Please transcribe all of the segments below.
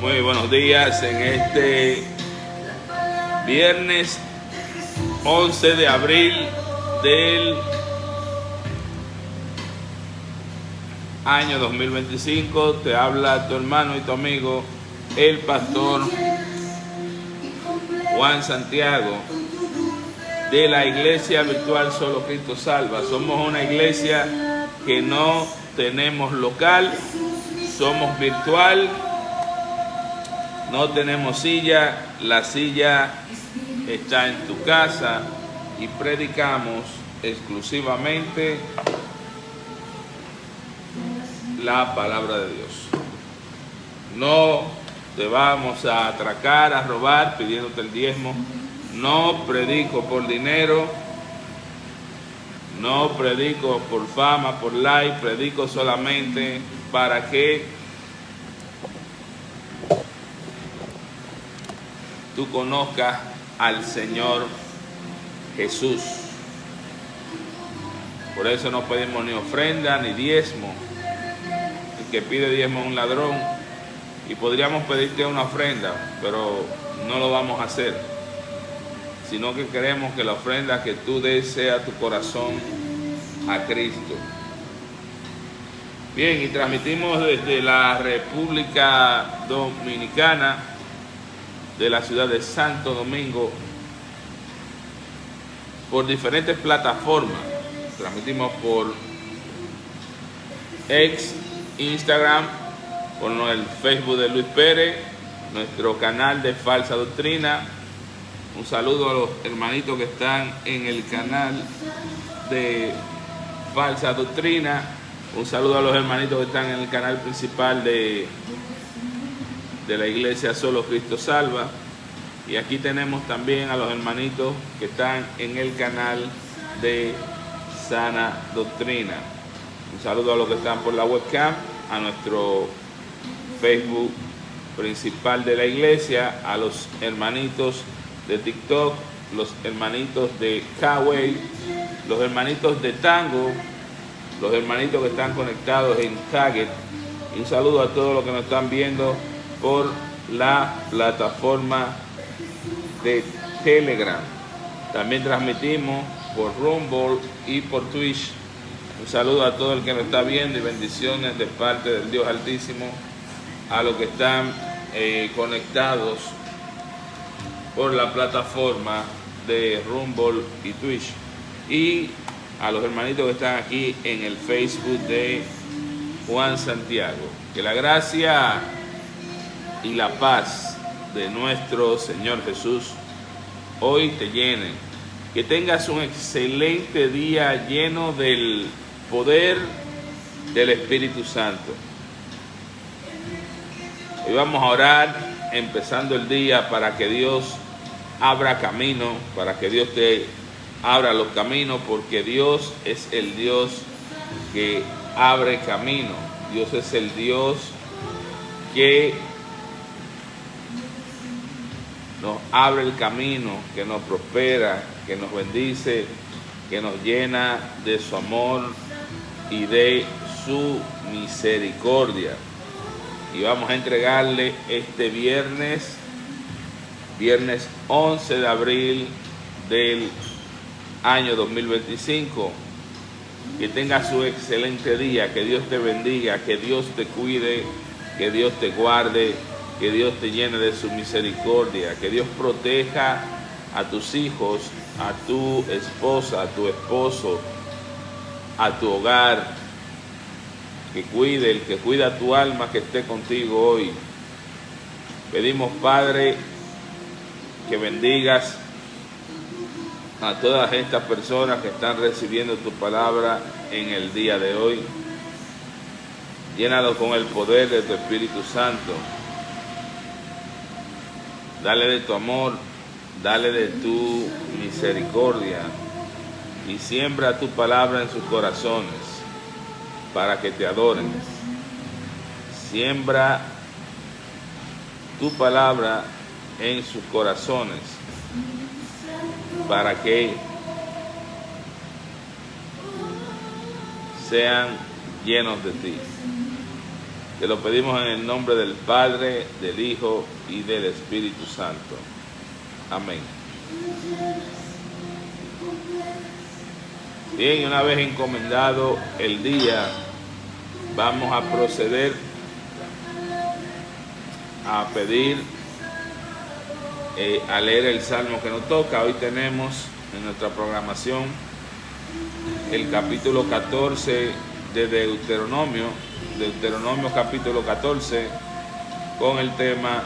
Muy buenos días en este viernes 11 de abril del año 2025. Te habla tu hermano y tu amigo, el pastor Juan Santiago, de la iglesia virtual Solo Cristo Salva. Somos una iglesia que no tenemos local, somos virtual, no tenemos silla, la silla está en tu casa y predicamos exclusivamente la palabra de Dios. No te vamos a atracar, a robar pidiéndote el diezmo. No predico por dinero, no predico por fama, por like, predico solamente para que tú conozcas al Señor Jesús. Por eso no pedimos ni ofrenda ni diezmo. El que pide diezmo es un ladrón. Y podríamos pedirte una ofrenda, pero no lo vamos a hacer, sino que queremos que la ofrenda que tú des sea tu corazón a Cristo. Bien, y transmitimos desde la República Dominicana, de la ciudad de Santo Domingo, por diferentes plataformas. Transmitimos por X, Instagram, por el Facebook de Luis Pérez, nuestro canal de Falsa Doctrina. Un saludo a los hermanitos que están en el canal de Falsa Doctrina. Un saludo a los hermanitos que están en el canal principal de la iglesia Solo Cristo Salva. Y aquí tenemos también a los hermanitos que están en el canal de Sana Doctrina. Un saludo a los que están por la webcam, a nuestro Facebook principal de la iglesia, a los hermanitos de TikTok, los hermanitos de Kawaii, los hermanitos de Tango, los hermanitos que están conectados en Target. Y un saludo a todos los que nos están viendo por la plataforma de Telegram. También transmitimos por Rumble y por Twitch. Un saludo a todo el que nos está viendo y bendiciones de parte del Dios Altísimo a los que están conectados por la plataforma de Rumble y Twitch, y a los hermanitos que están aquí en el Facebook de Juan Santiago. Que la gracia y la paz de nuestro Señor Jesús hoy te llenen. Que tengas un excelente día lleno del poder del Espíritu Santo. Hoy vamos a orar empezando el día para que Dios abra camino, para que Dios te abra los caminos, porque Dios es el Dios que abre camino. Dios es el Dios que nos abre el camino, que nos prospera, que nos bendice, que nos llena de su amor y de su misericordia. Y vamos a entregarle este viernes 11 de abril del año 2025. Que tengas un excelente día, que Dios te bendiga, que Dios te cuide, que Dios te guarde, que Dios te llene de su misericordia, que Dios proteja a tus hijos, a tu esposa, a tu esposo, a tu hogar. Que cuide, el que cuida tu alma, que esté contigo hoy. Pedimos, Padre, que bendigas a todas estas personas que están recibiendo tu palabra en el día de hoy. Llénalos con el poder de tu Espíritu Santo. Dale de tu amor, dale de tu misericordia y siembra tu palabra en sus corazones para que te adoren. Siembra tu palabra en sus corazones para que sean llenos de ti. Te lo pedimos en el nombre del Padre, del Hijo y del Espíritu Santo. Amén. Bien, una vez encomendado el día, vamos a proceder a pedir, a leer el salmo que nos toca. Hoy tenemos en nuestra programación el capítulo 14 de Deuteronomio capítulo 14, con el tema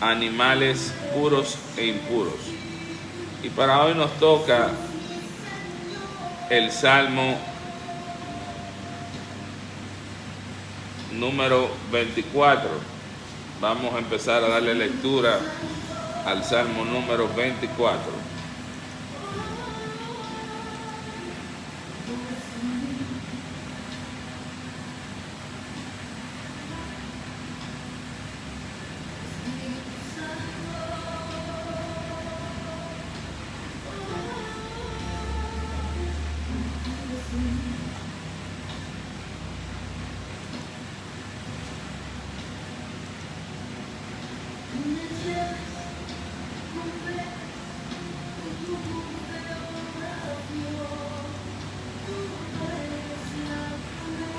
animales puros e impuros. Y para hoy nos toca el Salmo número 24. Vamos a empezar a darle lectura al Salmo número 24.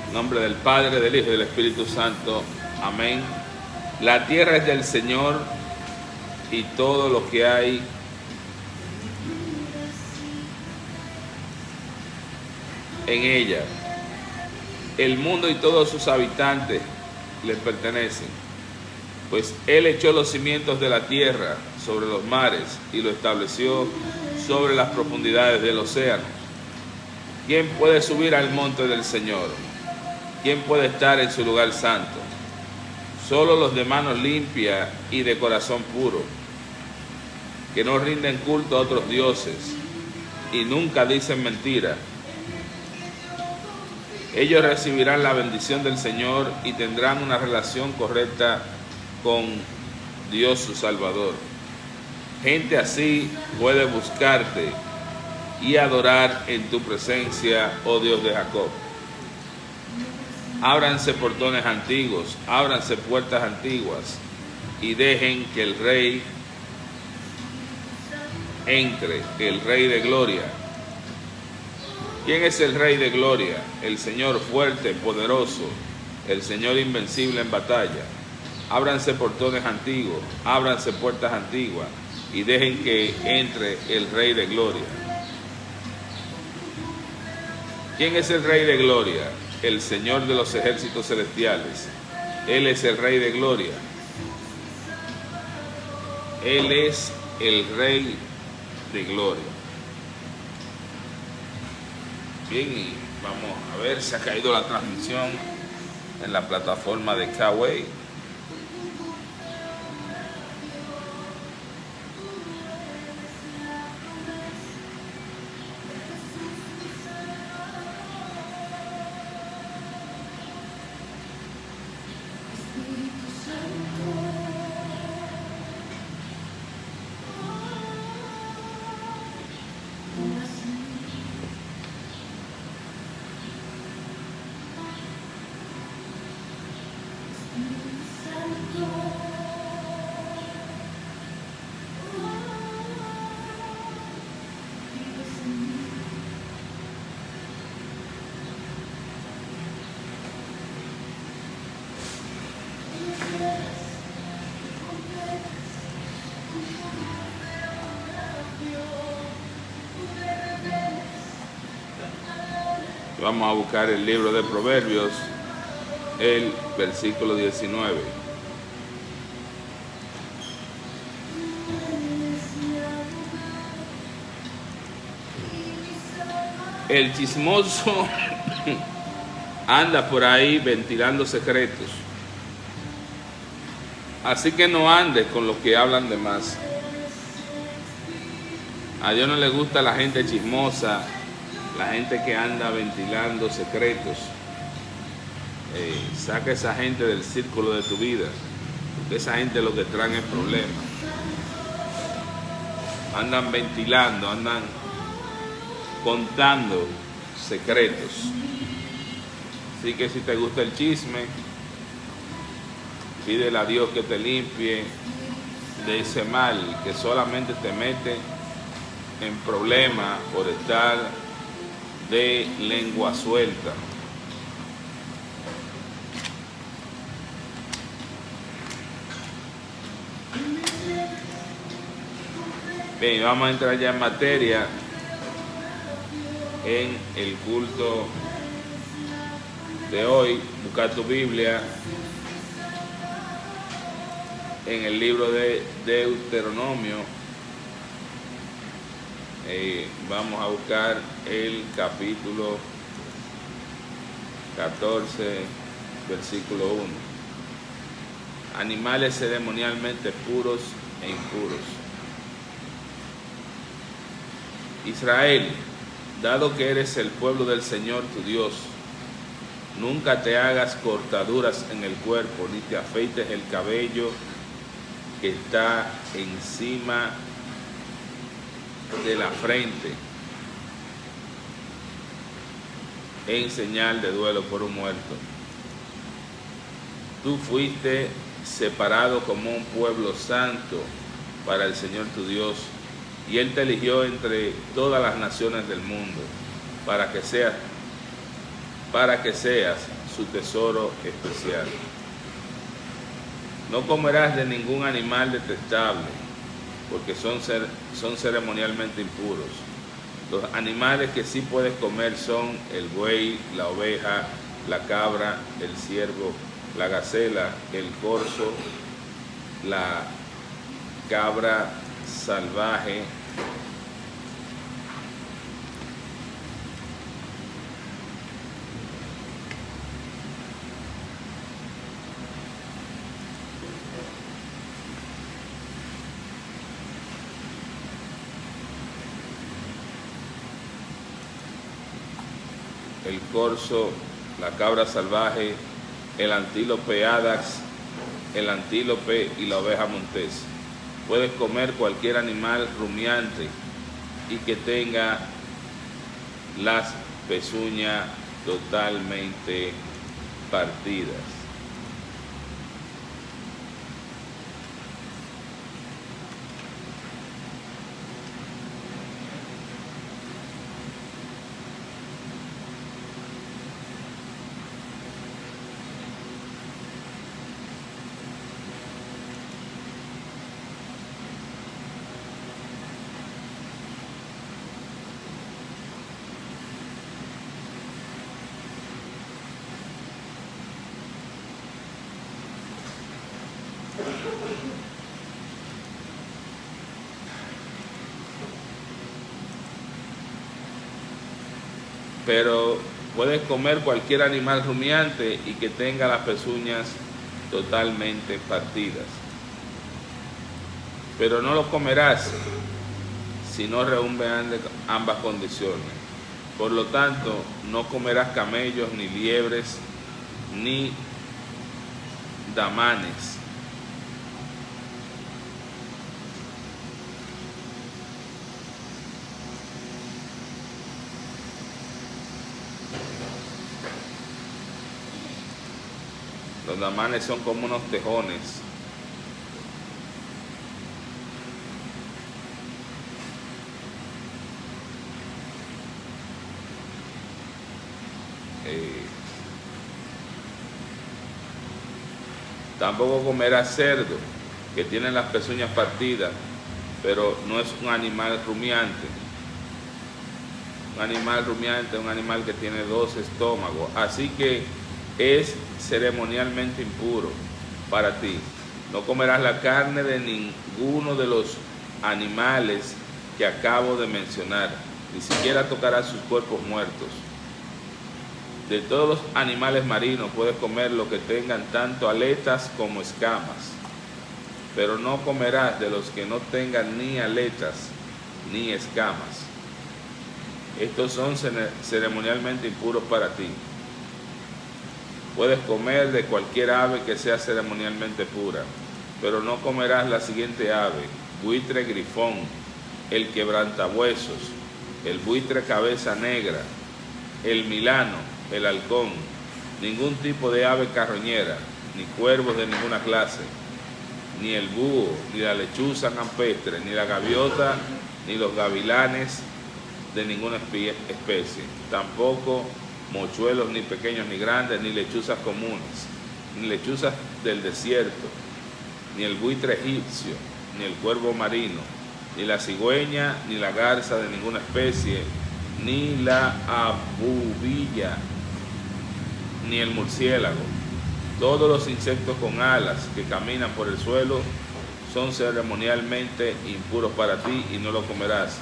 En nombre del Padre, del Hijo y del Espíritu Santo. Amén. La tierra es del Señor y todo lo que hay en ella. El mundo y todos sus habitantes le pertenecen, pues Él echó los cimientos de la tierra sobre los mares y lo estableció sobre las profundidades del océano. ¿Quién puede subir al monte del Señor? ¿Quién puede estar en su lugar santo? Solo los de manos limpias y de corazón puro, que no rinden culto a otros dioses y nunca dicen mentira. Ellos recibirán la bendición del Señor y tendrán una relación correcta con Dios su Salvador. Gente así puede buscarte y adorar en tu presencia, oh Dios de Jacob. Ábranse portones antiguos, ábranse puertas antiguas y dejen que el Rey entre, el Rey de gloria. ¿Quién es el Rey de gloria? El Señor fuerte, poderoso, el Señor invencible en batalla. Ábranse portones antiguos, ábranse puertas antiguas y dejen que entre el Rey de gloria. ¿Quién es el Rey de gloria? El Señor de los ejércitos celestiales. Él es el Rey de gloria. Él es el Rey de gloria. Bien, y vamos a ver, se ha caído la transmisión en la plataforma de Kawaii. Vamos a buscar el libro de Proverbios, el versículo 19. El chismoso anda por ahí ventilando secretos, así que no andes con los que hablan de más. A Dios no le gusta la gente chismosa, la gente que anda ventilando secretos. Saca a esa gente del círculo de tu vida, porque esa gente lo que trae es problemas. andan ventilando, andan contando secretos. Así que si te gusta el chisme, pídele a Dios que te limpie de ese mal que solamente te mete en problemas por estar de lengua suelta. Bien, vamos a entrar ya en materia en el culto de hoy. Busca tu Biblia en el libro de Deuteronomio. Vamos a buscar el capítulo 14, versículo 1. Animales ceremonialmente puros e impuros. Israel, dado que eres el pueblo del Señor tu Dios, nunca te hagas cortaduras en el cuerpo, ni te afeites el cabello que está encima de la frente, en señal de duelo por un muerto. Tú fuiste separado como un pueblo santo para el Señor tu Dios, y Él te eligió entre todas las naciones del mundo para que seas su tesoro especial. No comerás de ningún animal detestable, porque son ceremonialmente impuros. Los animales que sí puedes comer son el buey, la oveja, la cabra, el ciervo, la gacela, el corzo, la cabra salvaje, el corzo, la cabra salvaje, el antílope adax, el antílope y la oveja montés. Puedes comer cualquier animal rumiante y que tenga las pezuñas totalmente partidas. Pero puedes comer cualquier animal rumiante y que tenga las pezuñas totalmente partidas. Pero no lo comerás si no reúnen ambas condiciones. Por lo tanto, no comerás camellos, ni liebres, ni damanes. Los damanes son como unos tejones. Tampoco comerás cerdo, que tiene las pezuñas partidas, pero no es un animal rumiante. Un animal rumiante es un animal que tiene dos estómagos. Así que es ceremonialmente impuro para ti. No comerás la carne de ninguno de los animales que acabo de mencionar, ni siquiera tocarás sus cuerpos muertos. De todos los animales marinos puedes comer lo que tengan tanto aletas como escamas, pero no comerás de los que no tengan ni aletas ni escamas. Estos son ceremonialmente impuros para ti. Puedes comer de cualquier ave que sea ceremonialmente pura, pero no comerás la siguiente ave: buitre, grifón, el quebrantahuesos, el buitre cabeza negra, el milano, el halcón, ningún tipo de ave carroñera, ni cuervos de ninguna clase, ni el búho, ni la lechuza campestre, ni la gaviota, ni los gavilanes de ninguna especie, tampoco mochuelos ni pequeños ni grandes, ni lechuzas comunes, ni lechuzas del desierto, ni el buitre egipcio, ni el cuervo marino, ni la cigüeña, ni la garza de ninguna especie, ni la abubilla, ni el murciélago. Todos los insectos con alas que caminan por el suelo son ceremonialmente impuros para ti y no lo comerás.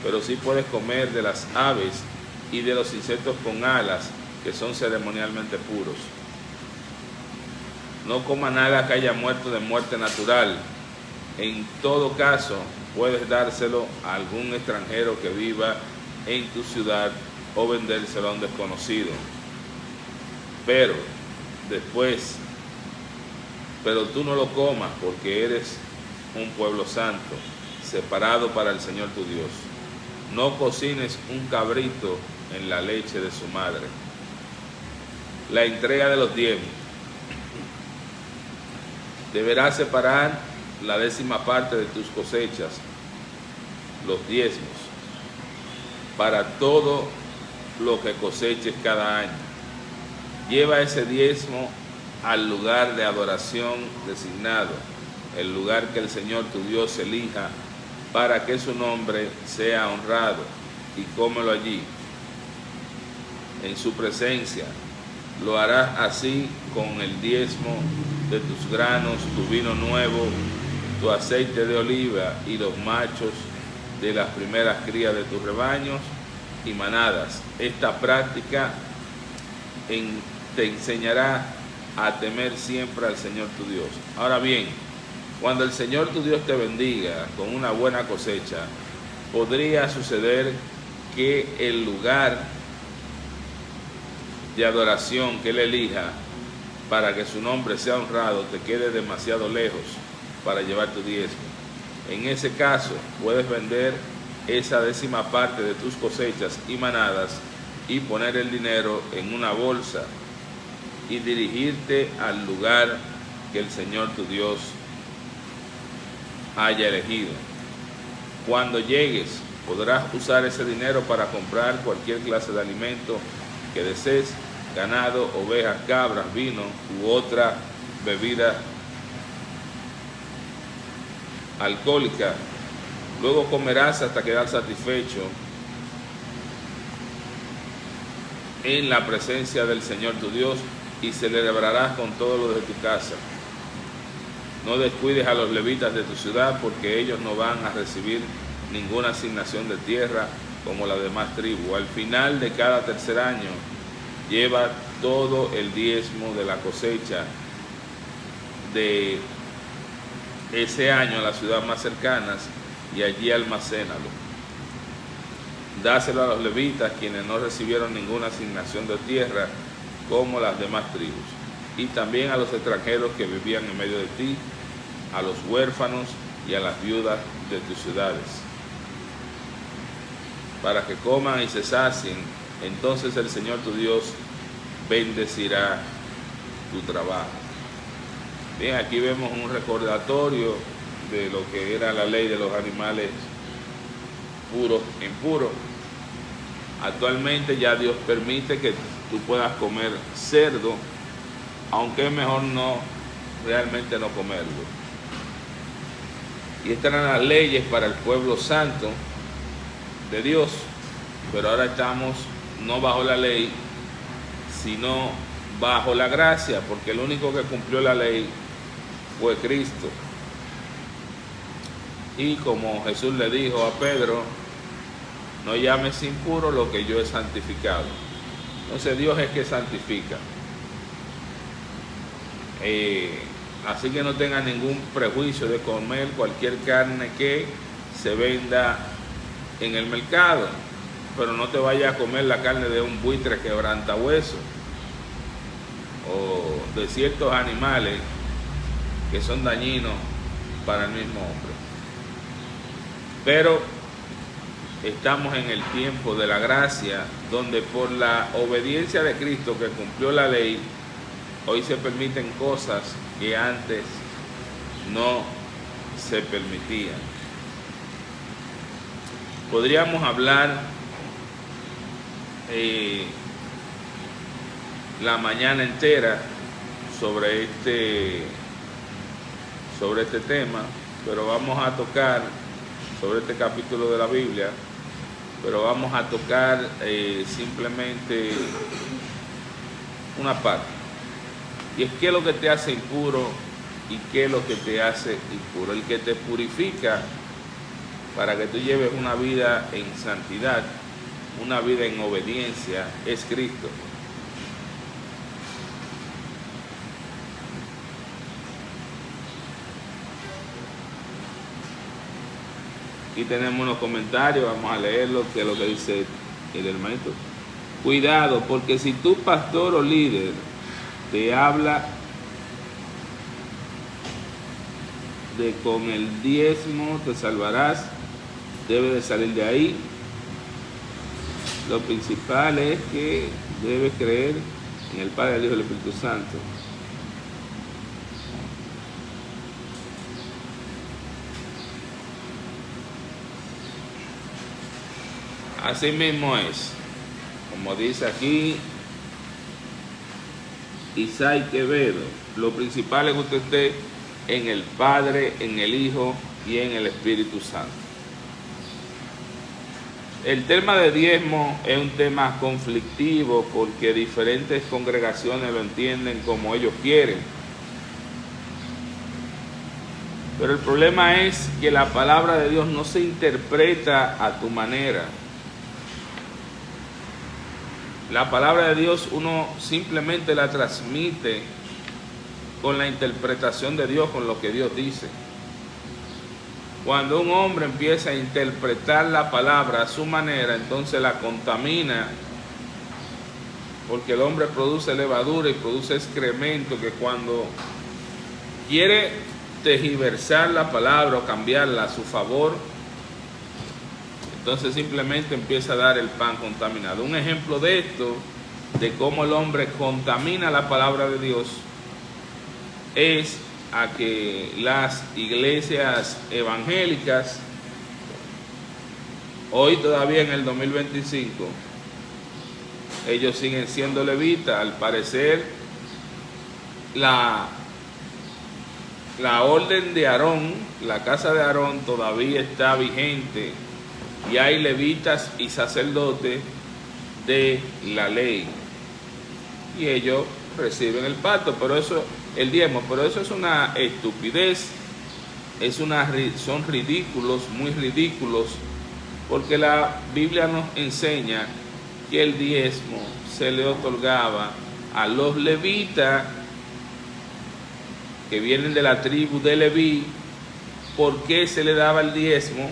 Pero sí puedes comer de las aves y de los insectos con alas que son ceremonialmente puros. No coma nada que haya muerto de muerte natural. En todo caso, puedes dárselo a algún extranjero que viva en tu ciudad o vendérselo a un desconocido. Pero tú no lo comas, porque eres un pueblo santo, separado para el Señor tu Dios. No cocines un cabrito en la leche de su madre. La entrega de los diezmos. Deberás separar la 10ª parte de tus cosechas, los diezmos, para todo lo que coseches cada año. Lleva ese diezmo al lugar de adoración designado, el lugar que el Señor tu Dios elija para que su nombre sea honrado, y cómelo allí, en su presencia. Lo harás así con el diezmo de tus granos, tu vino nuevo, tu aceite de oliva y los machos de las primeras crías de tus rebaños y manadas. Esta práctica te enseñará a temer siempre al Señor tu Dios. Ahora bien, cuando el Señor tu Dios te bendiga con una buena cosecha, podría suceder que el lugar de adoración que Él elija para que su nombre sea honrado te quede demasiado lejos para llevar tu diezmo. En ese caso, puedes vender esa 10ª parte de tus cosechas y manadas y poner el dinero en una bolsa y dirigirte al lugar que el Señor tu Dios haya elegido. Cuando llegues, podrás usar ese dinero para comprar cualquier clase de alimento que desees: ganado, ovejas, cabras, vino u otra bebida alcohólica. Luego comerás hasta quedar satisfecho en la presencia del Señor tu Dios y celebrarás con todos los de tu casa. No descuides a los levitas de tu ciudad, porque ellos no van a recibir ninguna asignación de tierra como las demás tribus. Al final de cada tercer año, lleva todo el diezmo de la cosecha de ese año a la ciudad más cercanas y allí almacénalo. Dáselo a los levitas, quienes no recibieron ninguna asignación de tierra como las demás tribus, y también a los extranjeros que vivían en medio de ti, a los huérfanos y a las viudas de tus ciudades, para que coman y se sacien. Entonces el Señor tu Dios bendecirá tu trabajo. Bien, aquí vemos un recordatorio de lo que era la ley de los animales puros e impuros. Actualmente ya Dios permite que tú puedas comer cerdo, aunque es mejor realmente no comerlo. Y estas eran las leyes para el pueblo santo de Dios, pero ahora estamos no bajo la ley, sino bajo la gracia, porque el único que cumplió la ley fue Cristo. Y como Jesús le dijo a Pedro: no llames impuro lo que yo he santificado. Entonces Dios es que santifica. Así que no tengas ningún prejuicio de comer cualquier carne que se venda en el mercado, pero no te vayas a comer la carne de un buitre quebrantahueso o de ciertos animales que son dañinos para el mismo hombre. Pero estamos en el tiempo de la gracia, donde por la obediencia de Cristo que cumplió la ley, hoy se permiten cosas que antes no se permitían. Podríamos hablar la mañana entera sobre este tema, pero vamos a tocar sobre este capítulo de la Biblia, pero vamos a tocar simplemente una parte, y es qué es lo que te hace impuro y qué es lo que te hace impuro. El que te purifica para que tú lleves una vida en santidad, una vida en obediencia, es Cristo. Aquí tenemos unos comentarios, vamos a leerlo, que es lo que dice el hermanito. Cuidado, porque si tu pastor o líder te habla de con el diezmo te salvarás, debes de salir de ahí. Lo principal es que debes creer en el Padre, el Hijo y el Espíritu Santo. Así mismo es, como dice aquí Isai Quevedo, lo principal es que usted esté en el Padre, en el Hijo y en el Espíritu Santo. El tema de diezmo es un tema conflictivo porque diferentes congregaciones lo entienden como ellos quieren. Pero el problema es que la palabra de Dios no se interpreta a tu manera. La palabra de Dios uno simplemente la transmite con la interpretación de Dios, con lo que Dios dice. Cuando un hombre empieza a interpretar la palabra a su manera, entonces la contamina, porque el hombre produce levadura y produce excremento, que cuando quiere tergiversar la palabra o cambiarla a su favor, entonces simplemente empieza a dar el pan contaminado. Un ejemplo de esto, de cómo el hombre contamina la palabra de Dios, es a que las iglesias evangélicas, hoy todavía en el 2025, ellos siguen siendo levitas. Al parecer, la orden de Aarón, la casa de Aarón todavía está vigente, y hay levitas y sacerdotes de la ley, y ellos reciben el pacto, pero eso, el diezmo, pero eso es una estupidez, son ridículos, muy ridículos, porque la Biblia nos enseña que el diezmo se le otorgaba a los levitas que vienen de la tribu de Leví. ¿Por qué se le daba el diezmo?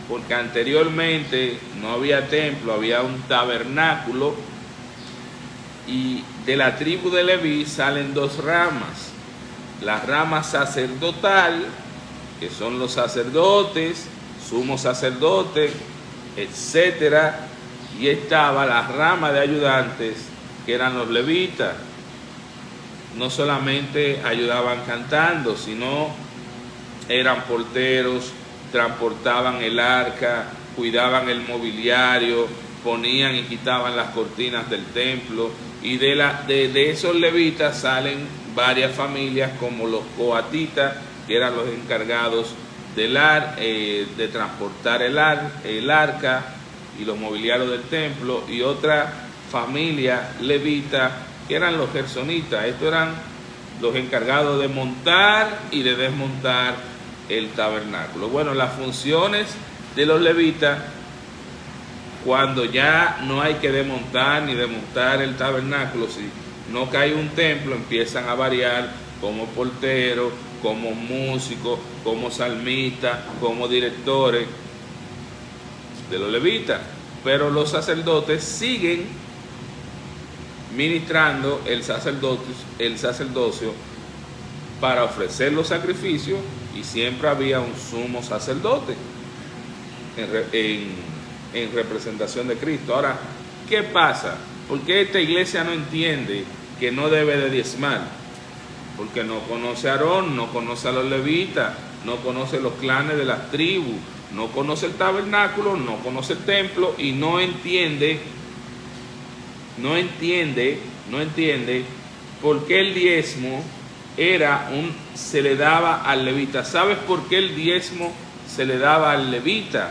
Porque anteriormente no había templo, había un tabernáculo, y de la tribu de Leví salen dos ramas: la rama sacerdotal, que son los sacerdotes, sumos sacerdotes, etcétera, y estaba la rama de ayudantes, que eran los levitas. No solamente ayudaban cantando, sino eran porteros, transportaban el arca, cuidaban el mobiliario, ponían y quitaban las cortinas del templo. Y de esos levitas salen varias familias, como los coatitas, que eran los encargados de transportar el arca y los mobiliarios del templo, y otra familia levita, que eran los gersonitas. Estos eran los encargados de montar y de desmontar el tabernáculo. Bueno, las funciones de los levitas, cuando ya no hay que desmontar ni desmontar el tabernáculo, si no cae un templo, empiezan a variar como porteros, como músicos, como salmistas, como directores de los levitas. Pero los sacerdotes siguen ministrando el sacerdocio para ofrecer los sacrificios, y siempre había un sumo sacerdote. en representación de Cristo. Ahora, ¿qué pasa? ¿Por qué esta iglesia no entiende que no debe de diezmar? Porque no conoce a Aarón, no conoce a los levitas, no conoce los clanes de las tribus, no conoce el tabernáculo, no conoce el templo y no entiende por qué el diezmo se le daba al levita. ¿Sabes por qué el diezmo se le daba al levita?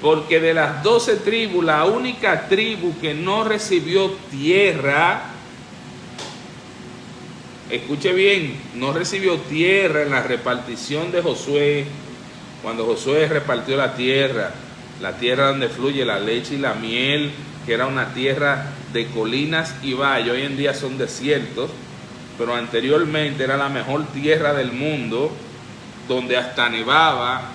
Porque de las 12 tribus, la única tribu que no recibió tierra, escuche bien, no recibió tierra en la repartición de Josué, cuando Josué repartió la tierra donde fluye la leche y la miel, que era una tierra de colinas y valles. Hoy en día son desiertos, pero anteriormente era la mejor tierra del mundo, donde hasta nevaba,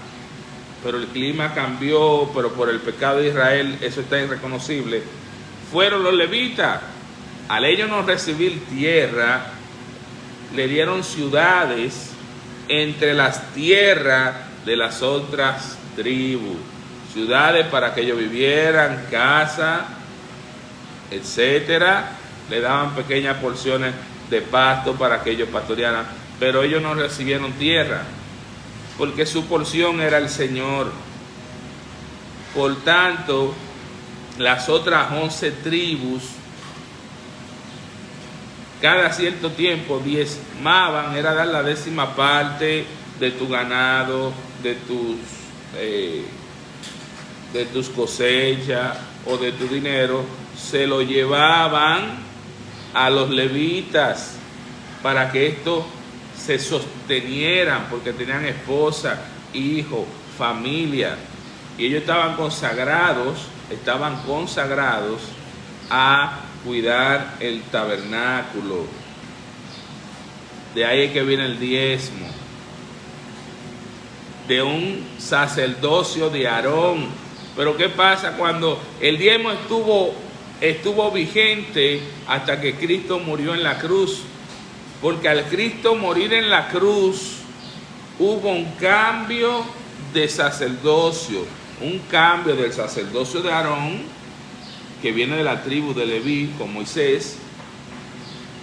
pero el clima cambió, pero por el pecado de Israel eso está irreconocible. Fueron los levitas. Al ellos no recibir tierra, le dieron ciudades entre las tierras de las otras tribus, ciudades para que ellos vivieran, casa, etcétera. Le daban pequeñas porciones de pasto para que ellos pastorearan, pero ellos no recibieron tierra, porque su porción era el Señor. Por tanto, las otras 11 tribus, cada cierto tiempo diezmaban, era dar la 10ª parte de tu ganado, de tus cosechas o de tu dinero, se lo llevaban a los levitas para que estos se sostenieran, porque tenían esposa, hijo, familia, y ellos estaban consagrados a cuidar el tabernáculo. De ahí es que viene el diezmo, de un sacerdocio de Aarón. Pero ¿qué pasa cuando el diezmo estuvo vigente hasta que Cristo murió en la cruz? Porque al Cristo morir en la cruz hubo un cambio de sacerdocio, un cambio del sacerdocio de Aarón, que viene de la tribu de Leví con Moisés,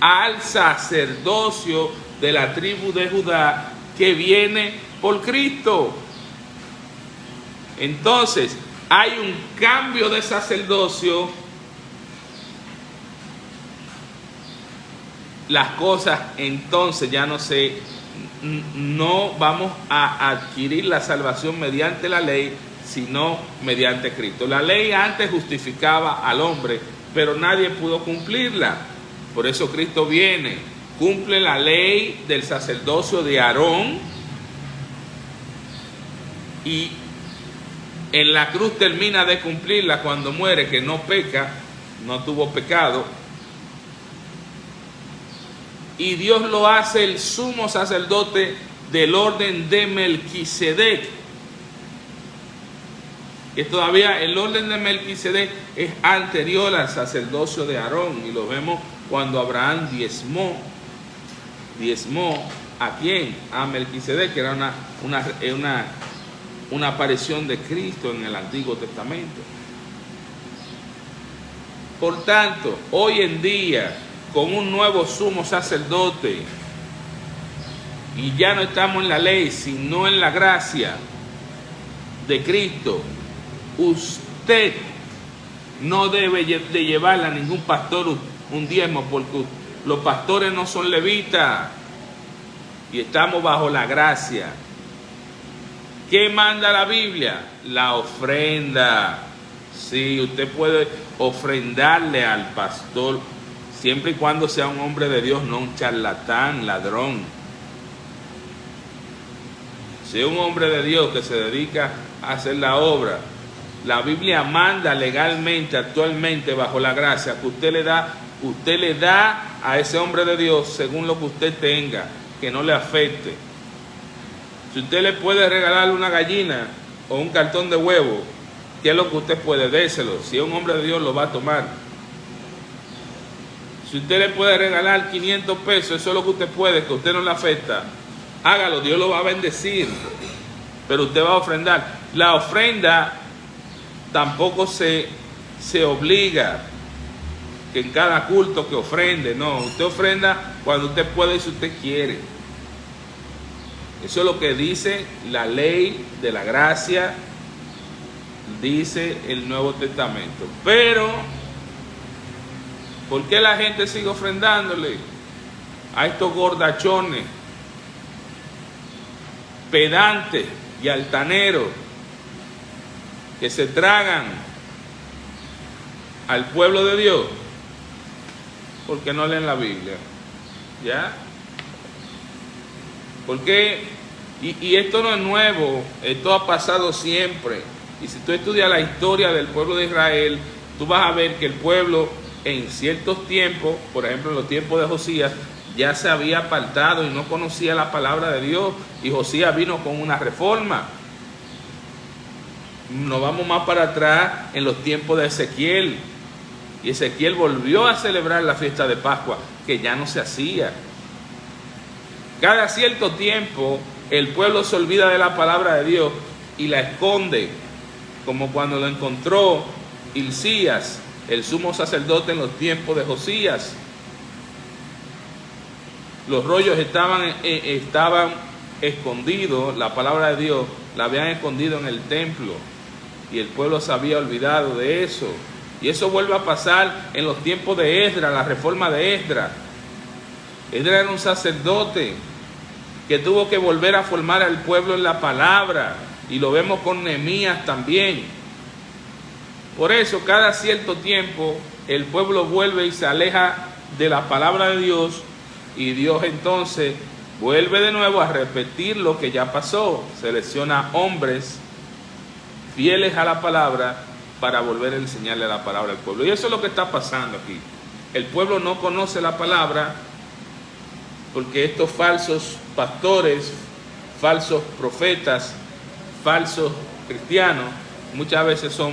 al sacerdocio de la tribu de Judá, que viene por Cristo. Entonces hay un cambio de sacerdocio. Las cosas entonces ya no vamos a adquirir la salvación mediante la ley, sino mediante Cristo. La ley antes justificaba al hombre, pero nadie pudo cumplirla. Por eso Cristo viene, cumple la ley del sacerdocio de Aarón y en la cruz termina de cumplirla cuando muere, que no peca, no tuvo pecado. Y Dios lo hace el sumo sacerdote del orden de Melquisedec. Que todavía el orden de Melquisedec es anterior al sacerdocio de Aarón. Y lo vemos cuando Abraham diezmó. ¿A quién? A Melquisedec, que era una aparición de Cristo en el Antiguo Testamento. Por tanto, hoy en día, con un nuevo sumo sacerdote, y ya no estamos en la ley, sino en la gracia de Cristo, usted no debe de llevarle a ningún pastor un diezmo, porque los pastores no son levitas y estamos bajo la gracia. ¿Qué manda la Biblia? La ofrenda. Sí, usted puede ofrendarle al pastor, siempre y cuando sea un hombre de Dios, no un charlatán, ladrón. Si es un hombre de Dios que se dedica a hacer la obra, la Biblia manda legalmente, actualmente, bajo la gracia, que usted le da a ese hombre de Dios según lo que usted tenga, que no le afecte. Si usted le puede regalar una gallina o un cartón de huevo, ¿qué es lo que usted puede? Déselo. Si es un hombre de Dios, lo va a tomar. Si usted le puede regalar 500 pesos, eso es lo que usted puede, que a usted no le afecta, hágalo, Dios lo va a bendecir, pero usted va a ofrendar. La ofrenda tampoco se obliga que en cada culto que ofrende. No, usted ofrenda cuando usted puede y si usted quiere. Eso es lo que dice la ley de la gracia, dice el Nuevo Testamento. Pero, ¿por qué la gente sigue ofrendándole a estos gordachones, pedantes y altaneros que se tragan al pueblo de Dios? Porque no leen la Biblia, ¿ya? Porque, y esto no es nuevo, esto ha pasado siempre. Y si tú estudias la historia del pueblo de Israel, tú vas a ver que el pueblo en ciertos tiempos, por ejemplo en los tiempos de Josías, ya se había apartado y no conocía la palabra de Dios, y Josías vino con una reforma. Nos vamos más para atrás en los tiempos de Ezequiel, y Ezequiel volvió a celebrar la fiesta de Pascua, que ya no se hacía. Cada cierto tiempo el pueblo se olvida de la palabra de Dios y la esconde, como cuando lo encontró Hilcías, el sumo sacerdote en los tiempos de Josías. Los rollos estaban escondidos, la palabra de Dios la habían escondido en el templo y el pueblo se había olvidado de eso. Y eso vuelve a pasar en los tiempos de Esdras, la reforma de Esdras. Esdras era un sacerdote que tuvo que volver a formar al pueblo en la palabra, y lo vemos con Nehemías también. Por eso cada cierto tiempo el pueblo vuelve y se aleja de la palabra de Dios, y Dios entonces vuelve de nuevo a repetir lo que ya pasó. Selecciona hombres fieles a la palabra para volver a enseñarle la palabra al pueblo. Y eso es lo que está pasando aquí. El pueblo no conoce la palabra porque estos falsos pastores, falsos profetas, falsos cristianos, muchas veces son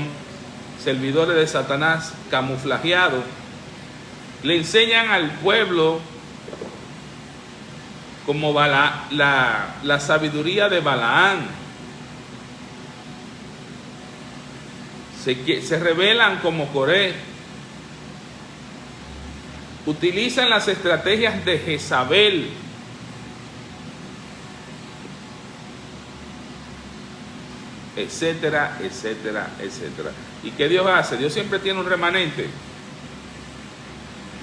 servidores de Satanás camuflajeados, le enseñan al pueblo como la sabiduría de Balaán. Se rebelan como Coré, utilizan las estrategias de Jezabel, etcétera, etcétera, etcétera. ¿Y qué Dios hace? Dios siempre tiene un remanente.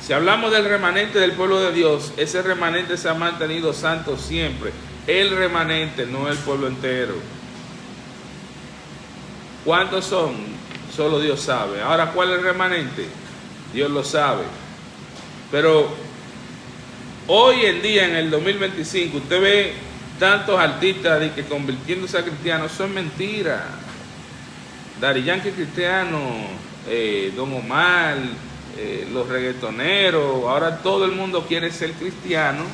Si hablamos del remanente del pueblo de Dios, ese remanente se ha mantenido santo siempre. El remanente, no el pueblo entero. ¿Cuántos son? Solo Dios sabe. Ahora, ¿cuál es el remanente? Dios lo sabe. Pero hoy en día, en el 2025, usted ve tantos artistas de que convirtiéndose a cristianos. Son mentiras. Daddy Yankee cristiano, Don Omar, los reggaetoneros. Ahora todo el mundo quiere ser cristiano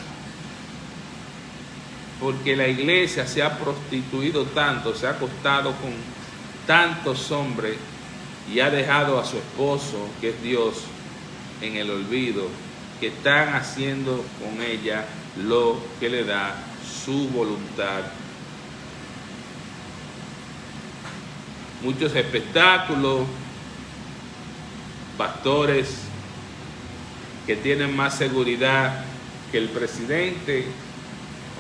porque la iglesia se ha prostituido tanto, se ha acostado con tantos hombres y ha dejado a su esposo, que es Dios, en el olvido, que están haciendo con ella lo que le da su voluntad. Muchos espectáculos, pastores que tienen más seguridad que el presidente,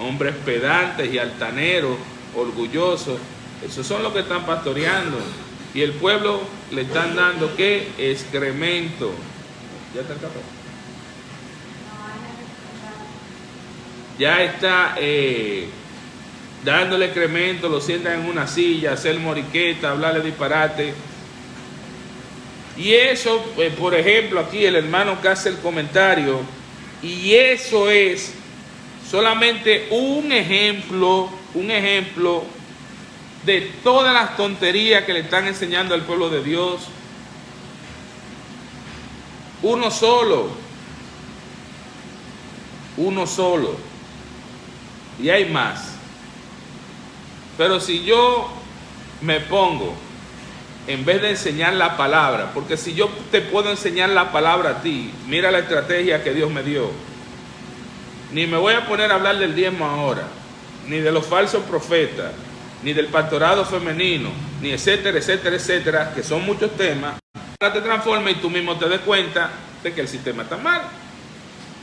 hombres pedantes y altaneros, orgullosos. Esos son los que están pastoreando. Y el pueblo le están dando, ¿qué? Excremento. ¿Ya está el café? Ya está dándole excremento, lo sientan en una silla, hacer moriqueta, hablarle disparate. Y eso, por ejemplo, aquí el hermano que hace el comentario, y eso es solamente un ejemplo de todas las tonterías que le están enseñando al pueblo de Dios. Uno solo. Y hay más. Pero si yo me pongo, en vez de enseñar la palabra, porque si yo te puedo enseñar la palabra a ti, mira la estrategia que Dios me dio. Ni me voy a poner a hablar del diezmo ahora, ni de los falsos profetas, ni del pastorado femenino, ni etcétera, etcétera, etcétera, que son muchos temas, ahora te transforma y tú mismo te des cuenta de que el sistema está mal,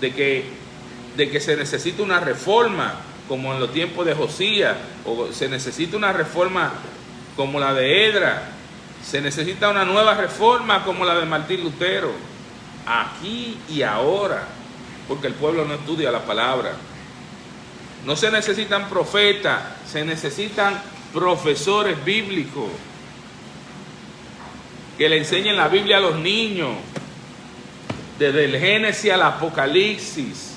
de que se necesita una reforma, como en los tiempos de Josías, o se necesita una reforma como la de Edra, se necesita una nueva reforma como la de Martín Lutero, aquí y ahora, porque el pueblo no estudia la palabra. No se necesitan profetas, se necesitan profesores bíblicos que le enseñen la Biblia a los niños, desde el Génesis al Apocalipsis.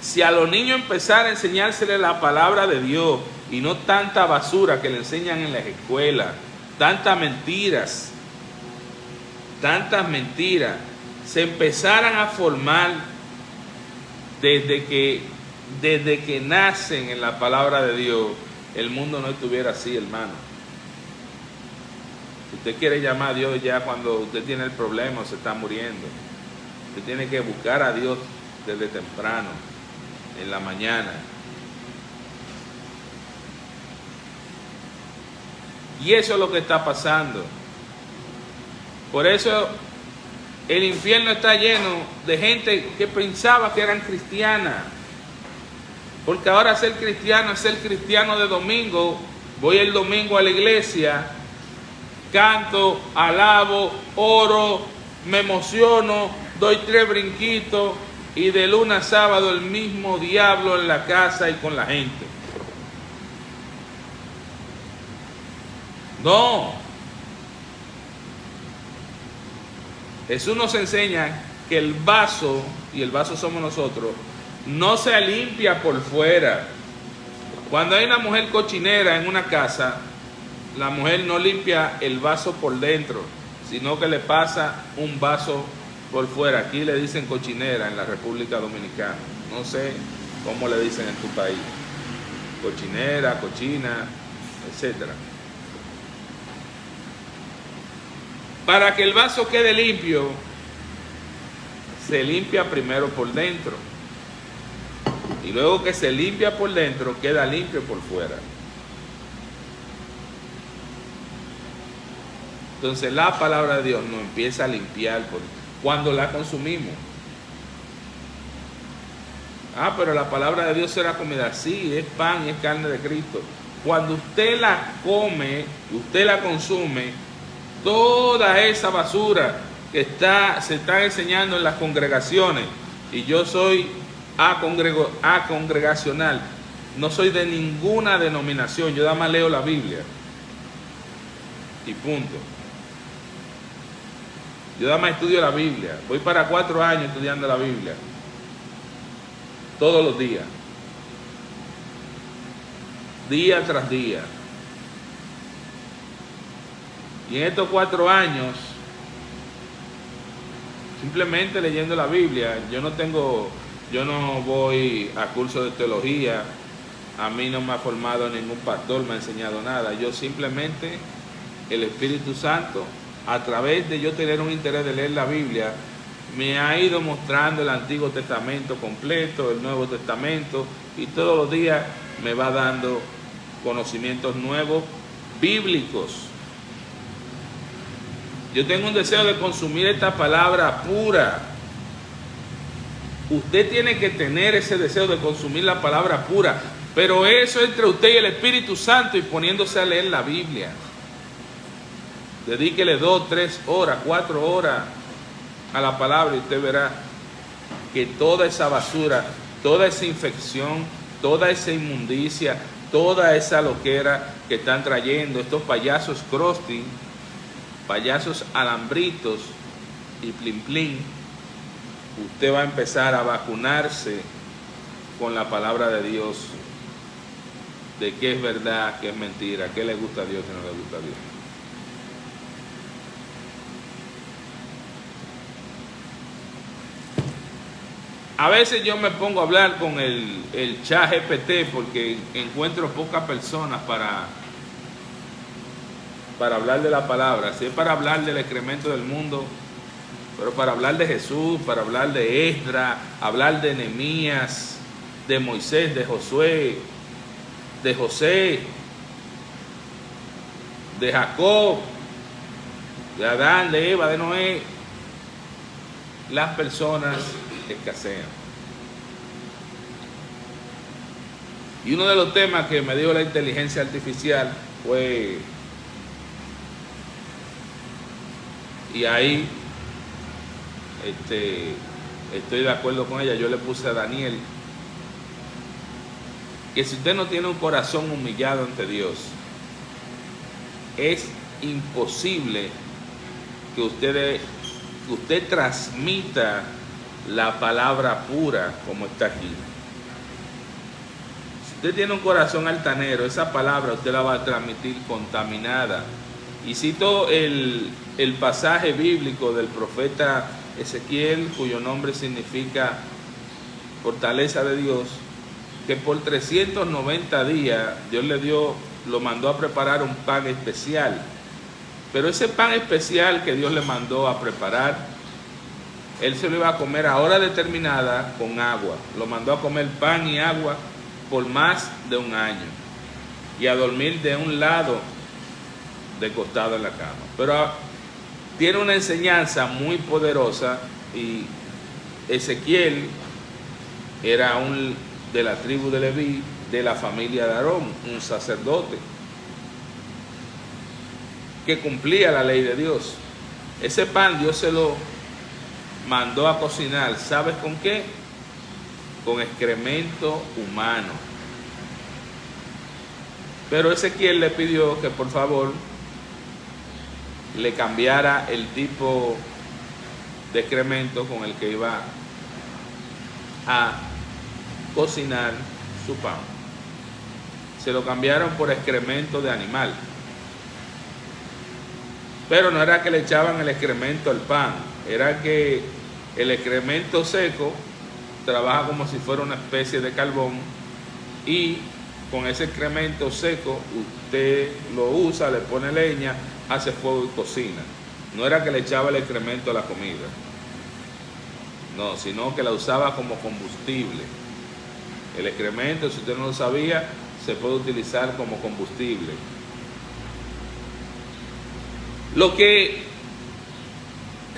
Si a los niños empezar a enseñársele la palabra de Dios y no tanta basura que le enseñan en las escuelas, tantas mentiras, se empezaran a formar desde que nacen en la palabra de Dios, el mundo no estuviera así, hermano. Usted quiere llamar a Dios ya cuando usted tiene el problema o se está muriendo. Usted tiene que buscar a Dios desde temprano, en la mañana. Y eso es lo que está pasando. Por eso el infierno está lleno de gente que pensaba que eran cristianas. Porque ahora ser cristiano es ser cristiano de domingo. Voy el domingo a la iglesia, canto, alabo, oro, me emociono, doy 3 brinquitos y de lunes a sábado el mismo diablo en la casa y con la gente. No. Jesús nos enseña que el vaso, y el vaso somos nosotros, no se limpia por fuera. Cuando hay una mujer cochinera en una casa, la mujer no limpia el vaso por dentro, sino que le pasa un vaso por fuera. Aquí le dicen cochinera en la República Dominicana. No sé cómo le dicen en tu país. Cochinera, cochina, etcétera. Para que el vaso quede limpio, se limpia primero por dentro. Y luego que se limpia por dentro, queda limpio por fuera. Entonces la palabra de Dios nos empieza a limpiar cuando la consumimos. Pero la palabra de Dios será comida. Sí, es pan y es carne de Cristo. Cuando usted la come, usted la consume, toda esa basura que se está enseñando en las congregaciones, y yo soy congregacional, no soy de ninguna denominación, yo nada más leo la Biblia y punto. Yo nada más estudio la Biblia, voy para 4 años estudiando la Biblia, todos los días, día tras día. Y en estos 4 años, simplemente leyendo la Biblia, yo no voy a cursos de teología, a mí no me ha formado ningún pastor, me ha enseñado nada. Yo simplemente, el Espíritu Santo, a través de yo tener un interés de leer la Biblia, me ha ido mostrando el Antiguo Testamento completo, el Nuevo Testamento, y todos los días me va dando conocimientos nuevos, bíblicos. Yo tengo un deseo de consumir esta palabra pura. Usted tiene que tener ese deseo de consumir la palabra pura, pero eso entre usted y el Espíritu Santo y poniéndose a leer la Biblia. Dedíquele 2, 3 horas, 4 horas a la palabra y usted verá que toda esa basura, toda esa infección, toda esa inmundicia, toda esa loquera que están trayendo estos payasos crusty, payasos alambritos y plin plin, usted va a empezar a vacunarse con la palabra de Dios, de qué es verdad, qué es mentira, qué le gusta a Dios, qué no le gusta a Dios. A veces yo me pongo a hablar con el chat GPT porque encuentro pocas personas para hablar de la palabra. Si es para hablar del excremento del mundo, pero para hablar de Jesús, para hablar de Esdras, hablar de Nehemías, de Moisés, de Josué, de José, de Jacob, de Adán, de Eva, de Noé, las personas escasean. Y uno de los temas que me dio la inteligencia artificial fue, y ahí estoy de acuerdo con ella, yo le puse a Daniel, que si usted no tiene un corazón humillado ante Dios, es imposible que usted transmita la palabra pura como está aquí. Si usted tiene un corazón altanero, esa palabra usted la va a transmitir contaminada. Y cito el pasaje bíblico del profeta Ezequiel, cuyo nombre significa fortaleza de Dios, que por 390 días Dios lo mandó a preparar un pan especial. Pero ese pan especial que Dios le mandó a preparar, él se lo iba a comer a hora determinada con agua. Lo mandó a comer pan y agua por más de un año y a dormir de un lado de costado en la cama. Pero tiene una enseñanza muy poderosa, y Ezequiel era de la tribu de Leví, de la familia de Aarón, un sacerdote que cumplía la ley de Dios. Ese pan Dios se lo mandó a cocinar, ¿sabes con qué? Con excremento humano. Pero Ezequiel le pidió que por favor le cambiara el tipo de excremento con el que iba a cocinar su pan. Se lo cambiaron por excremento de animal. Pero no era que le echaban el excremento al pan, era que el excremento seco trabaja como si fuera una especie de carbón, y con ese excremento seco usted lo usa, le pone leña, hace fuego y cocina. No era que le echaba el excremento a la comida, no, sino que la usaba como combustible. El excremento, si usted no lo sabía, se puede utilizar como combustible. Lo que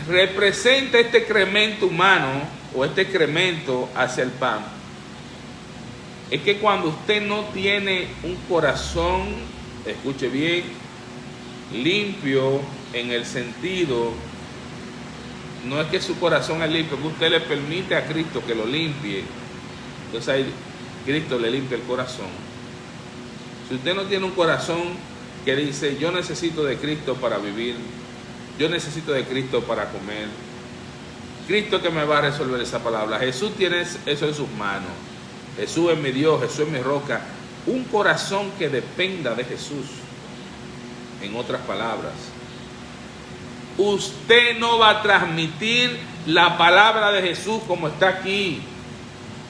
representa este excremento humano o este excremento hacia el pan es que cuando usted no tiene un corazón, escuche bien, limpio en el sentido, no es que su corazón es limpio, que usted le permite a Cristo que lo limpie, entonces ahí Cristo le limpia el corazón. Si usted no tiene un corazón que dice, yo necesito de Cristo para vivir, yo necesito de Cristo para comer, Cristo que me va a resolver esa palabra, Jesús tiene eso en sus manos, Jesús es mi Dios, Jesús es mi roca, un corazón que dependa de Jesús. En otras palabras, usted no va a transmitir la palabra de Jesús como está aquí.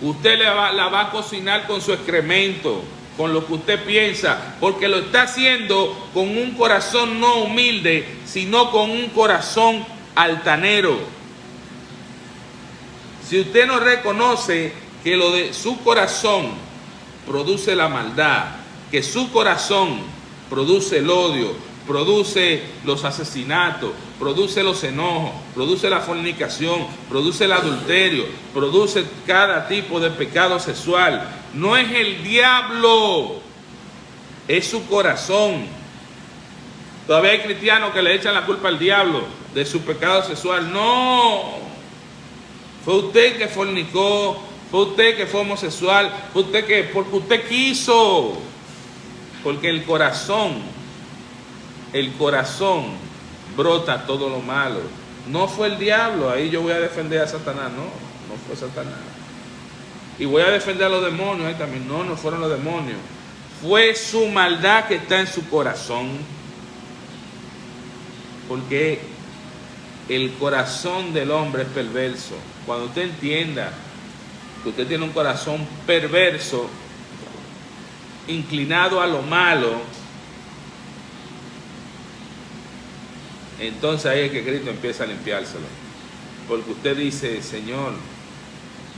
Usted la va a cocinar con su excremento, con lo que usted piensa, porque lo está haciendo con un corazón no humilde, sino con un corazón altanero. Si usted no reconoce que lo de su corazón produce la maldad, que su corazón produce el odio, produce los asesinatos, produce los enojos, produce la fornicación, produce el adulterio, produce cada tipo de pecado sexual, no es el diablo, es su corazón. Todavía hay cristianos que le echan la culpa al diablo de su pecado sexual. No, fue usted que fornicó, fue usted que fue homosexual, fue usted que, porque usted quiso, porque el corazón brota todo lo malo. No fue el diablo, ahí yo voy a defender a Satanás, no fue Satanás. Y voy a defender a los demonios ahí también, no fueron los demonios. Fue su maldad que está en su corazón. Porque el corazón del hombre es perverso. Cuando usted entienda que usted tiene un corazón perverso, inclinado a lo malo, entonces ahí es que Cristo empieza a limpiárselo. Porque usted dice, Señor,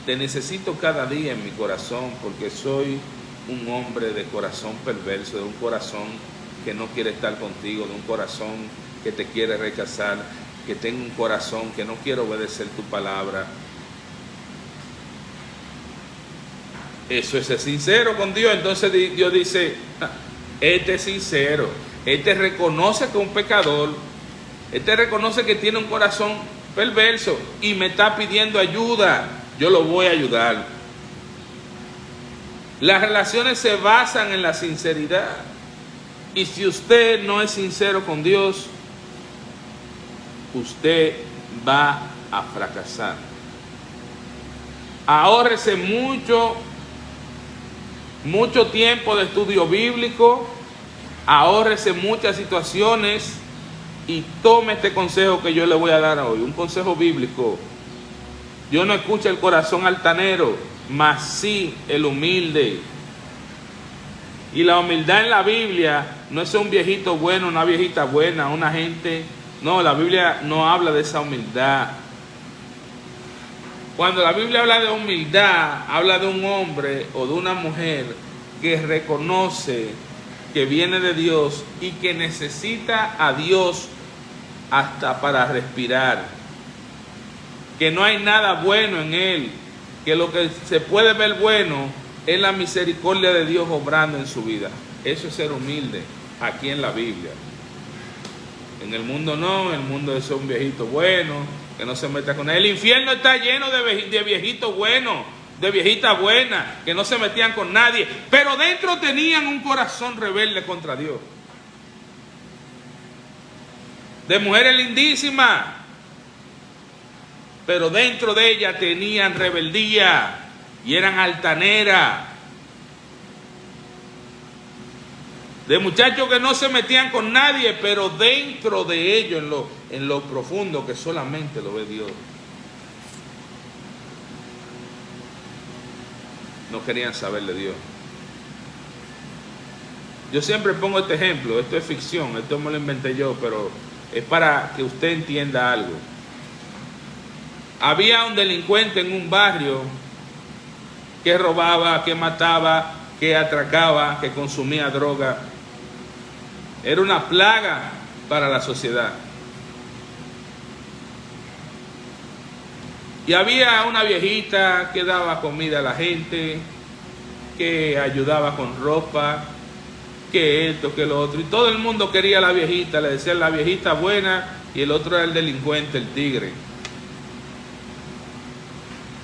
te necesito cada día en mi corazón, porque soy un hombre de corazón perverso, de un corazón que no quiere estar contigo, de un corazón que te quiere rechazar, que tengo un corazón que no quiere obedecer tu palabra. Eso es ser sincero con Dios. Entonces Dios dice, este es sincero, este reconoce que es un pecador, este reconoce que tiene un corazón perverso y me está pidiendo ayuda, yo lo voy a ayudar. Las relaciones se basan en la sinceridad, y si usted no es sincero con Dios, usted va a fracasar. Ahórrese mucho tiempo de estudio bíblico, ahórrese muchas situaciones y tome este consejo que yo le voy a dar hoy, un consejo bíblico. Yo no escucho el corazón altanero, mas sí el humilde. Y la humildad en la Biblia no es un viejito bueno, una viejita buena, una gente. No, la Biblia no habla de esa humildad. Cuando la Biblia habla de humildad, habla de un hombre o de una mujer que reconoce que viene de Dios y que necesita a Dios hasta para respirar. Que no hay nada bueno en él, que lo que se puede ver bueno es la misericordia de Dios obrando en su vida. Eso es ser humilde aquí en la Biblia. En el mundo no, en el mundo es un viejito bueno, que no se meta con él. El infierno está lleno de viejitos buenos, de viejitas buenas, que no se metían con nadie, pero dentro tenían un corazón rebelde contra Dios. De mujeres lindísimas, pero dentro de ellas tenían rebeldía y eran altaneras. De muchachos que no se metían con nadie, pero dentro de ellos, en lo profundo, que solamente lo ve Dios, no querían saber de Dios. Yo siempre pongo este ejemplo, esto es ficción, esto me lo inventé yo, pero es para que usted entienda algo. Había un delincuente en un barrio que robaba, que mataba, que atracaba, que consumía droga. Era una plaga para la sociedad. Y había una viejita que daba comida a la gente, que ayudaba con ropa, que esto, que lo otro. Y todo el mundo quería a la viejita, le decían la viejita buena, y el otro era el delincuente, el tigre.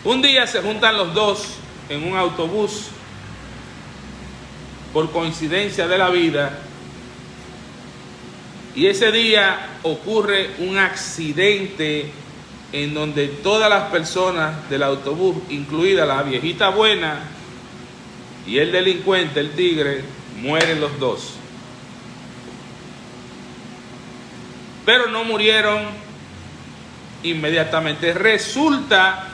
Un día se juntan los dos en un autobús, por coincidencia de la vida, y ese día ocurre un accidente en donde todas las personas del autobús, incluida la viejita buena y el delincuente, el tigre, mueren los dos. Pero no murieron inmediatamente. Resulta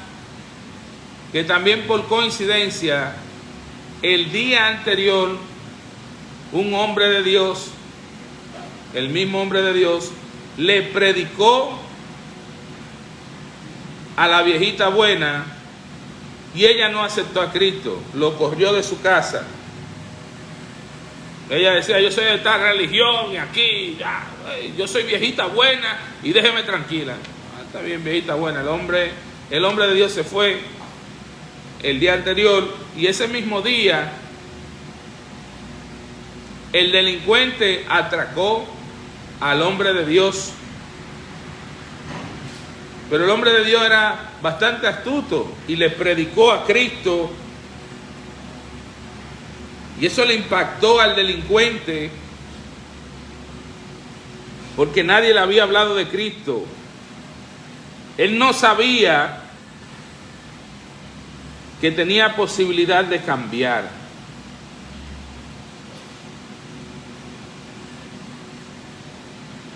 que también por coincidencia, el día anterior, un hombre de Dios, el mismo hombre de Dios, le predicó a la viejita buena y ella no aceptó a Cristo, lo corrió de su casa. Ella decía, yo soy de esta religión y aquí, ya, yo soy viejita buena y déjeme tranquila. Está bien, viejita buena. El hombre de Dios se fue el día anterior y ese mismo día el delincuente atracó al hombre de Dios. Pero el hombre de Dios era bastante astuto y le predicó a Cristo. Y eso le impactó al delincuente porque nadie le había hablado de Cristo. Él no sabía que tenía posibilidad de cambiar.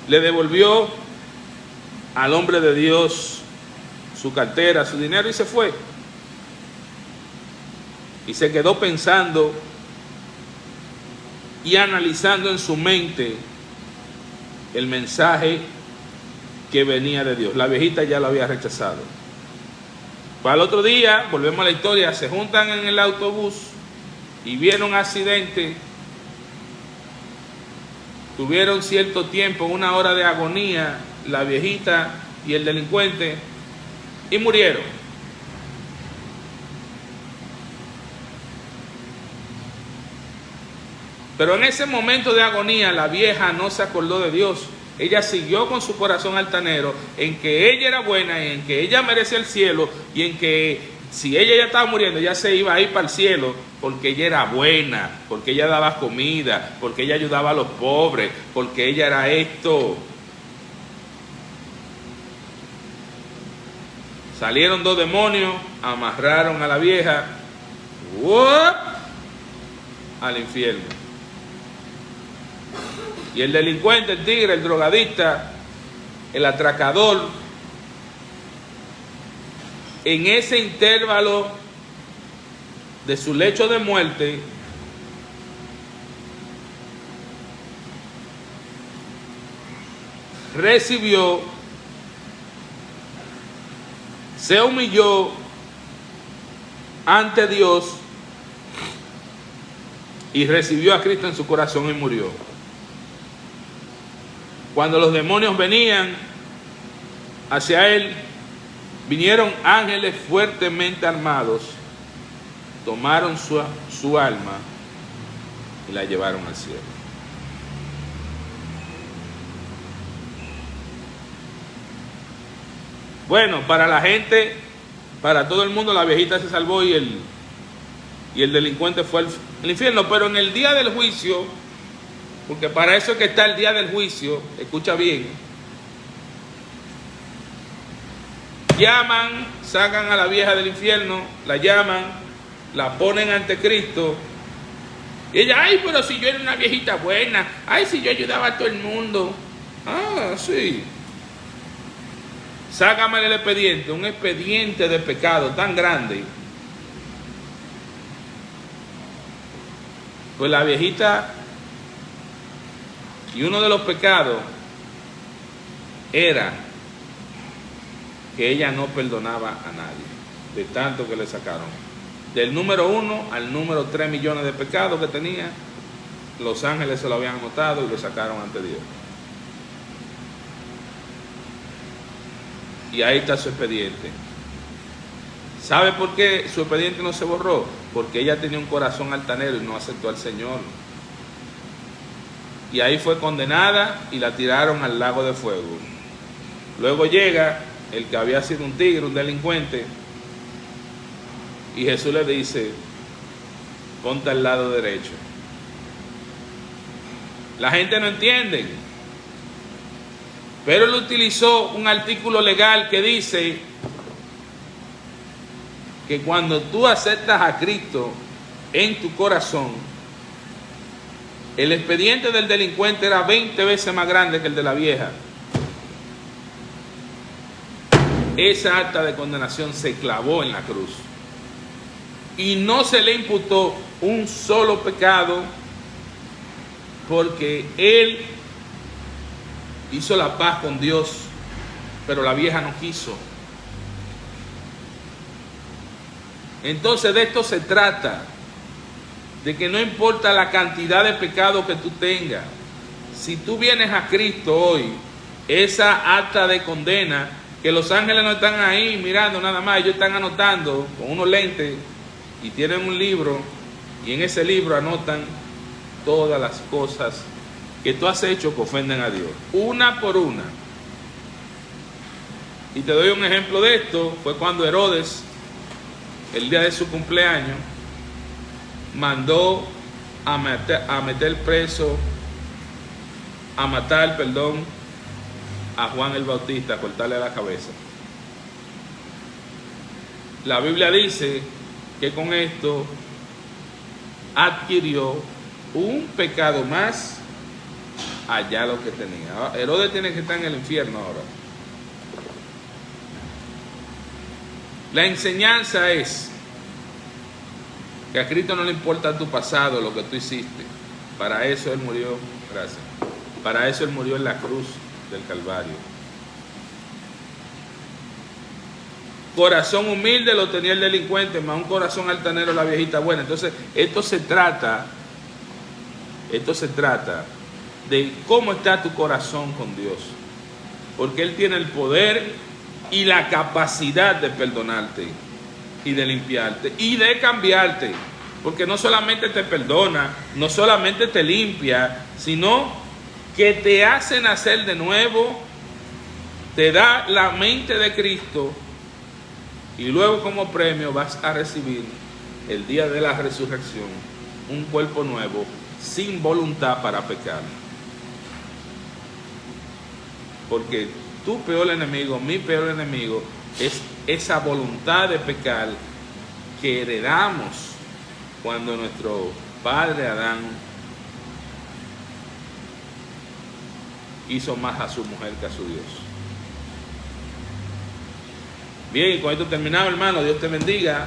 Le devolvió al hombre de Dios su cartera, su dinero y se fue. Y se quedó pensando y analizando en su mente el mensaje que venía de Dios. La viejita ya lo había rechazado. Para el otro día, volvemos a la historia, se juntan en el autobús y vieron un accidente. Tuvieron cierto tiempo, una hora de agonía, la viejita y el delincuente, y murieron. Pero en ese momento de agonía, la vieja no se acordó de Dios. Ella siguió con su corazón altanero en que ella era buena, en que ella merecía el cielo y en que si ella ya estaba muriendo, ella se iba a ir para el cielo porque ella era buena, porque ella daba comida, porque ella ayudaba a los pobres, porque ella era esto. Salieron 2 demonios, amarraron a la vieja, ¡uop!, al infierno. Y el delincuente, el tigre, el drogadicta, el atracador, en ese intervalo de su lecho de muerte, recibió, se humilló ante Dios y recibió a Cristo en su corazón y murió. Cuando los demonios venían hacia él, vinieron ángeles fuertemente armados, tomaron su alma y la llevaron al cielo. Bueno, para la gente, para todo el mundo, la viejita se salvó y el delincuente fue al infierno. Pero en el día del juicio, porque para eso es que está el día del juicio, escucha bien, llaman, sacan a la vieja del infierno, la llaman, la ponen ante Cristo, y ella, ay, pero si yo era una viejita buena, ay, si yo ayudaba a todo el mundo, ah, sí, sácame el expediente, un expediente de pecado tan grande. Pues la viejita, y uno de los pecados era que ella no perdonaba a nadie, de tanto que le sacaron. Del número 1 al número 3 millones de pecados que tenía, los ángeles se lo habían anotado y lo sacaron ante Dios. Y ahí está su expediente. ¿Sabe por qué su expediente no se borró? Porque ella tenía un corazón altanero y no aceptó al Señor. Y ahí fue condenada y la tiraron al lago de fuego. Luego llega el que había sido un tigre, un delincuente, y Jesús le dice, ponte al lado derecho. La gente no entiende, pero él utilizó un artículo legal que dice que cuando tú aceptas a Cristo en tu corazón, el expediente del delincuente era 20 veces más grande que el de la vieja. Esa acta de condenación se clavó en la cruz y no se le imputó un solo pecado, porque él hizo la paz con Dios, pero la vieja no quiso. Entonces de esto se trata, de que no importa la cantidad de pecado que tú tengas, si tú vienes a Cristo hoy, esa acta de condena, que los ángeles no están ahí mirando nada más, ellos están anotando con unos lentes y tienen un libro, y en ese libro anotan todas las cosas que tú has hecho que ofenden a Dios, una por una. Y te doy un ejemplo de esto. Fue cuando Herodes, el día de su cumpleaños, mandó a matar a Juan el Bautista, a cortarle la cabeza. La Biblia dice que con esto adquirió un pecado más allá lo que tenía. Herodes tiene que estar en el infierno ahora. La enseñanza es que a Cristo no le importa tu pasado, lo que tú hiciste. Para eso Él murió, gracias. Para eso Él murió en la cruz del Calvario. Corazón humilde lo tenía el delincuente, más un corazón altanero la viejita buena. Entonces, esto se trata de cómo está tu corazón con Dios. Porque Él tiene el poder y la capacidad de perdonarte y de limpiarte y de cambiarte. Porque no solamente te perdona, no solamente te limpia, sino que te hace nacer de nuevo, te da la mente de Cristo y luego como premio vas a recibir el día de la resurrección un cuerpo nuevo sin voluntad para pecar. Porque tu peor enemigo, mi peor enemigo, es esa voluntad de pecar que heredamos cuando nuestro padre Adán hizo más a su mujer que a su Dios. Bien, con esto terminado, hermano. Dios te bendiga.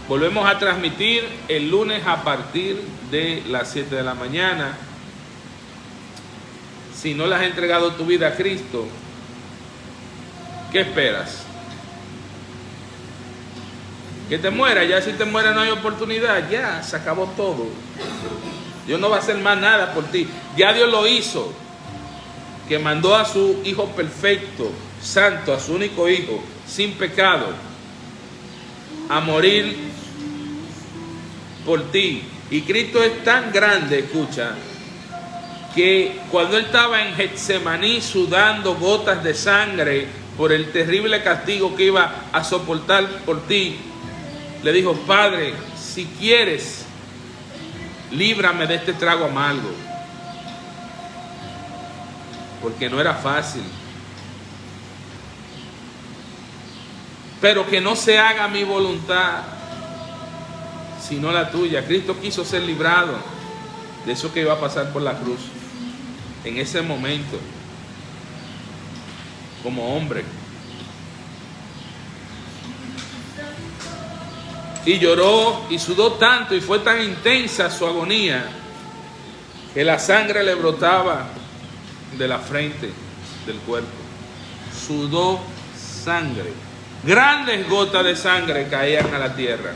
Volvemos a transmitir el lunes a partir de las 7 de la mañana. Si no le has entregado tu vida a Cristo, ¿qué esperas? Que te muera. Ya si te muera no hay oportunidad. Ya se acabó todo. Dios no va a hacer más nada por ti. Ya Dios lo hizo, que mandó a su Hijo perfecto, santo, a su único Hijo, sin pecado, a morir por ti. Y Cristo es tan grande, escucha, que cuando Él estaba en Getsemaní sudando gotas de sangre por el terrible castigo que iba a soportar por ti, le dijo: Padre, si quieres, líbrame de este trago amargo. Porque no era fácil. Pero que no se haga mi voluntad, sino la tuya. Cristo quiso ser librado de eso que iba a pasar por la cruz en ese momento, como hombre. Y lloró y sudó tanto y fue tan intensa su agonía que la sangre le brotaba de la frente, del cuerpo. Sudó sangre. Grandes gotas de sangre caían a la tierra.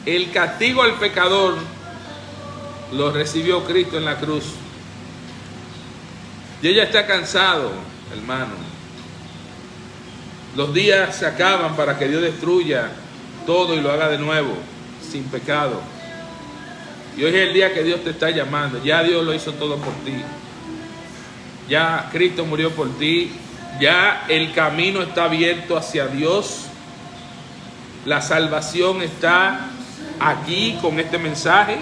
El castigo al pecador lo recibió Cristo en la cruz. Yo ya está cansado, hermano. Los días se acaban para que Dios destruya todo y lo haga de nuevo, sin pecado. Y hoy es el día que Dios te está llamando. Ya Dios lo hizo todo por ti. Ya Cristo murió por ti. Ya el camino está abierto hacia Dios. La salvación está aquí con este mensaje.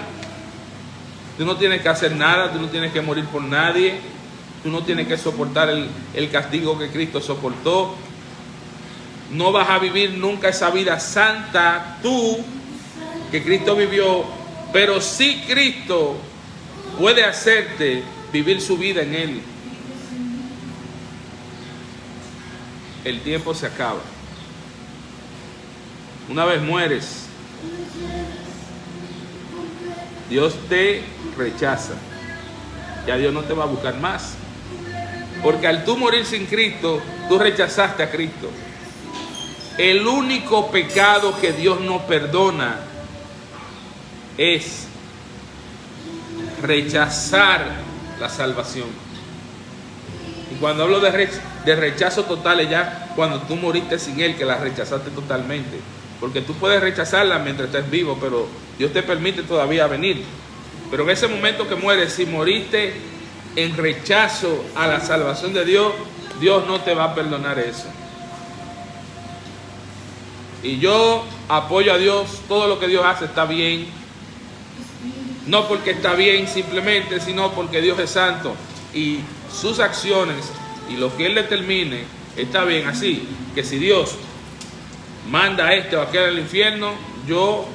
Tú no tienes que hacer nada. Tú no tienes que morir por nadie. Tú no tienes que soportar el castigo que Cristo soportó. No vas a vivir nunca esa vida santa tú que Cristo vivió, pero sí Cristo puede hacerte vivir su vida en Él. El tiempo se acaba. Una vez mueres, Dios te rechaza. Ya Dios no te va a buscar más. Porque al tú morir sin Cristo, tú rechazaste a Cristo. El único pecado que Dios no perdona es rechazar la salvación. Y cuando hablo de rechazo total, es ya cuando tú moriste sin Él, que la rechazaste totalmente. Porque tú puedes rechazarla mientras estés vivo, pero Dios te permite todavía venir. Pero en ese momento que mueres, si moriste en rechazo a la salvación de Dios, Dios no te va a perdonar eso. Y yo apoyo a Dios. Todo lo que Dios hace está bien. No porque está bien simplemente, sino porque Dios es santo. Y sus acciones y lo que Él determine está bien. Así que si Dios manda a este o aquel al infierno, yo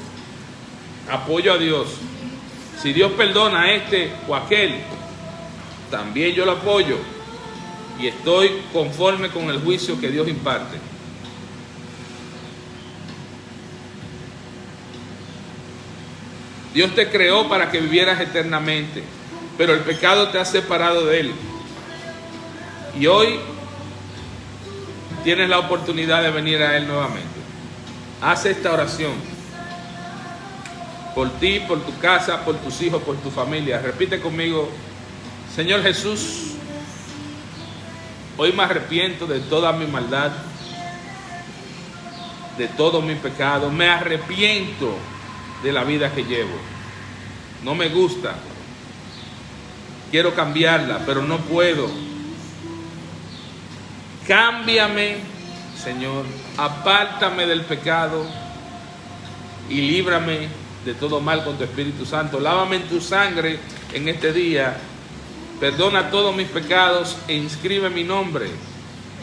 apoyo a Dios. Si Dios perdona a este o aquel, también yo lo apoyo. Y estoy conforme con el juicio que Dios imparte. Dios te creó para que vivieras eternamente, pero el pecado te ha separado de Él. Y hoy tienes la oportunidad de venir a Él nuevamente. Haz esta oración por ti, por tu casa, por tus hijos, por tu familia. Repite conmigo: Señor Jesús, hoy me arrepiento de toda mi maldad, de todo mi pecado. Me arrepiento de la vida que llevo. No me gusta. Quiero cambiarla, pero no puedo. Cámbiame, Señor. Apártame del pecado y líbrame de todo mal con tu Espíritu Santo. Lávame en tu sangre en este día. Perdona todos mis pecados e inscribe mi nombre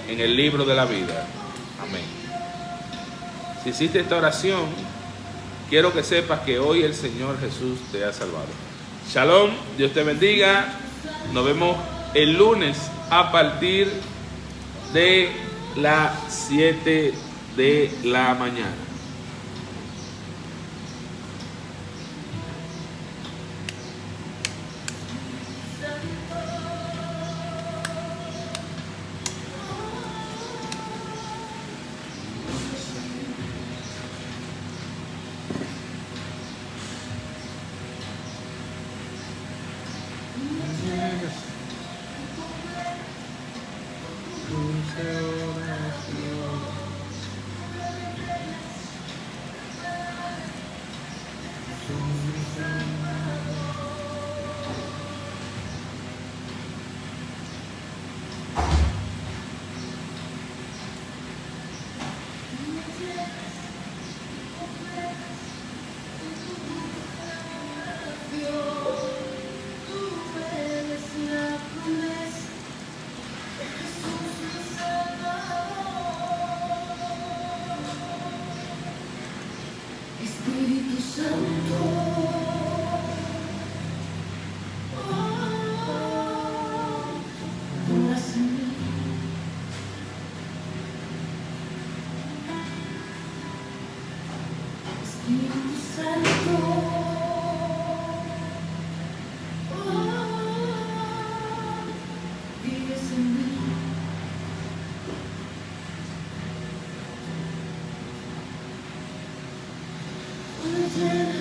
en el libro de la vida. Amén. Si hiciste esta oración, quiero que sepas que hoy el Señor Jesús te ha salvado. Shalom, Dios te bendiga. Nos vemos el lunes a partir de las 7 de la mañana. Espíritu Santo, pongas en mí. Espíritu Santo, vives en mí. Llena